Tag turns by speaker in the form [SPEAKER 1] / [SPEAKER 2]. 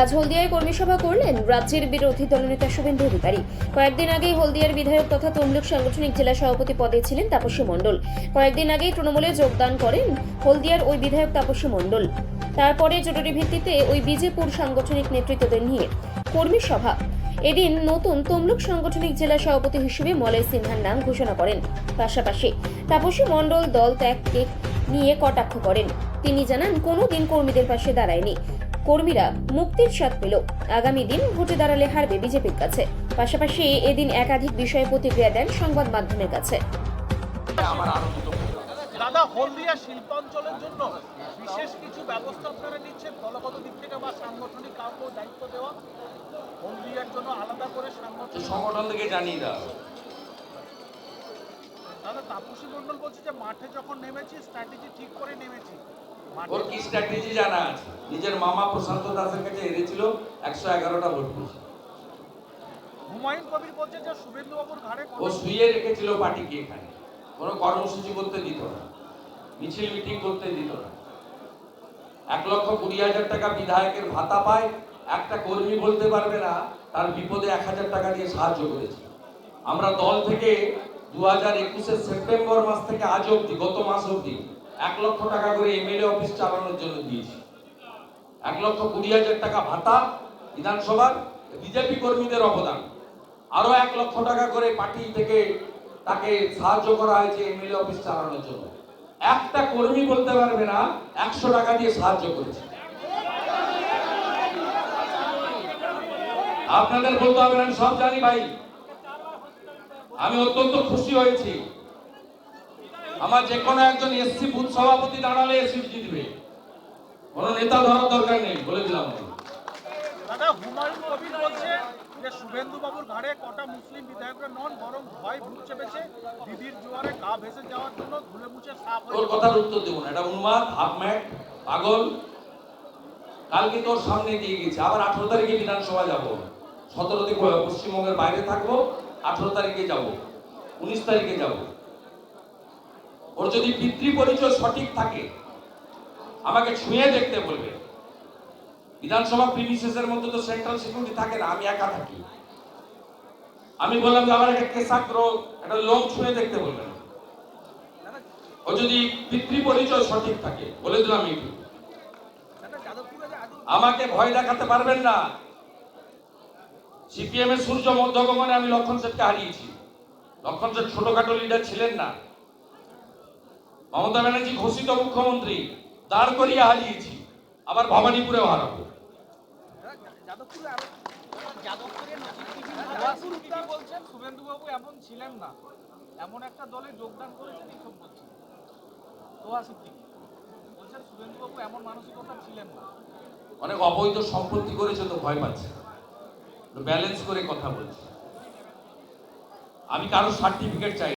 [SPEAKER 1] আজ হলদিয়ায় কর্মী সভা করলেন রাজ্যের বিরোধী দলনেতা শুভেন্দু অধিকারী। কয়েকদিন আগেই হলদিয়ার বিধায়ক তথা তমলুক সাংগঠনিক জেলা সভাপতি পদে ছিলেন তাপসী মণ্ডল। কয়েকদিন আগেই তৃণমূলে যোগদান করেন হলদিয়ার ওই বিধায়ক তাপসী মণ্ডল। তারপরে জরুরি ভিত্তিতে ওই বিজেপুর সাংগঠনিক নেতৃত্বদের নিয়ে কর্মী সভা। এদিন নতুন তমলুক সাংগঠনিক জেলা সভাপতি হিসেবে মলয় সিনহার নাম ঘোষণা করেন। পাশাপাশি তাপসী মণ্ডল দল ত্যাগকে নিয়ে কটাক্ষ করেন। তিনি জানান, কোনোদিন কর্মীদের পাশে দাঁড়ায়নি। কর্মীরা মুক্তির স্বাদ পেল। আগামী দিন ভোটে দাঁড়ালে হারবে বিজেপির কাছে। পাশাপাশি এদিন একাধিক বিষয়ে প্রতিক্রিয়া দেন সংবাদ মাধ্যমের কাছে।
[SPEAKER 2] দাদা, হলদিয়া শিল্পাঞ্চলের জন্য বিশেষ কিছু ব্যবস্থা আপনারা নিচ্ছেন দলগত দিক থেকে বা সাংগঠনিক কাউকে দায়িত্ব দেওয়া, হলদিয়ার জন্য আলাদা করে
[SPEAKER 3] সংগঠন থেকে জানিয়ে দেওয়া।
[SPEAKER 2] দাদা, তাপসী মণ্ডল বলছে যে মাঠে যখন নেমেছি স্ট্র্যাটেজি ঠিক করে নেমেছি।
[SPEAKER 3] ওর কি স্ট্র্যাটেজি জানা আছে? নিজের মামা প্রশান্ত দাসের কাছে হেরেছিল, 111টা ভোট পেয়েছে।
[SPEAKER 2] হুমায়ুন কবির বলছে যে শুভেন্দু বাবুর ঘাড়ে
[SPEAKER 3] ও শুয়ে রেখেছিল পার্টিকে, এখানে কোনো কর্মসূচি করতে দিত না, মিছিল মিটিং করতে দিত না। 1,20,000 টাকা বিধায়কের ভাতা পায়, একটা কর্মী বলতে পারবে না তার বিপদে 1,000 টাকা দিয়ে সাহায্য করেছে। আমরা দল থেকে 2021-এর সেপ্টেম্বর মাস থেকে আজ অবধি, গত মাস অবধি 1 লক্ষ টাকা করে এমএলএ অফিস চালানোর জন্য দিয়েছি। 1,20,000 টাকা ভাতা বিধানসভার বিজেপি কর্মীদের অবদান। আরো 1 লক্ষ টাকা করে পার্টি থেকে তাকে সাহায্য করা হয়েছে এমএলএ অফিস চালানোর জন্য। একটা কর্মী বলতে পারবে না 100 টাকা দিয়ে সাহায্য করেছে। আপনাদের বলতে হবে না, আমি সব জানি ভাই। আমি অত্যন্ত খুশি হয়েছি। আমার যে কোনো একজন এসসি বুথ সভাপতি দাঁড়ালে এসসি জিতবে, কোনো নেতা ধরার দরকার নেই, বলে দিলাম।
[SPEAKER 2] দাদা, হুমায়ুন কবির বলছে যে শুভেন্দু বাবুর ঘাড়ে কটা মুসলিম বিধায়করা নন, বরং ভয় ভূত চেপেছে দিদির জোয়ারে গা ভেসে যাওয়ার জন্য ধুলে মুছে সাফ হয়ে।
[SPEAKER 3] ওর কথার উত্তর দেবো না, এটা উন্মাদ, হাফম্যাট, পাগল। কালকে তোর সামনে দিয়ে গেছে, আবার 18 তারিখে বিধানসভা যাবো, 17 তারিখ পশ্চিমবঙ্গের বাইরে থাকবো, 18 তারিখে যাব, 19 তারিখে যাব। ওর যদি পিতৃ পরিচয় সঠিক থাকে আমাকে ছুঁয়ে দেখতে বলবে। বিধানসভা প্রিমিসেসের মধ্যে তো সেন্ট্রাল সিকিউরিটি থাকে না, আমি একা থাকি। আমি বললাম যে আমার একটা কেশাগ্র, একটা লোম ছুঁয়ে দেখতে বলবেন। ও যদি পিতৃ পরিচয় সঠিক থাকে, বলে দিলাম একটু, আমাকে ভয় দেখাতে পারবেন না। সিপিএম এর সূর্য মধ্যগমনে আমি লক্ষণ সেটকে হারিয়েছি। লক্ষণ সেট ছোটখাটো লিডার ছিলেন না। মমতা ব্যানার্জি ঘোষিত মুখ্যমন্ত্রী, দাঁড় করিয়ে হারিয়েছি, আবার ভবানীপুরেও হারাবো।
[SPEAKER 2] বলছেন শুভেন্দু বাবু এমন ছিলেন না, এমন একটা দলে যোগদান করেছেন এইসব বলছেন। বলছেন শুভেন্দু বাবু এমন মানসিকতা ছিলেন না।
[SPEAKER 3] অনেক অবৈধ সম্পত্তি করেছে তো ভয় পাচ্ছে, ব্যালেন্স করে কথা বলছে। আমি কারো সার্টিফিকেট চাই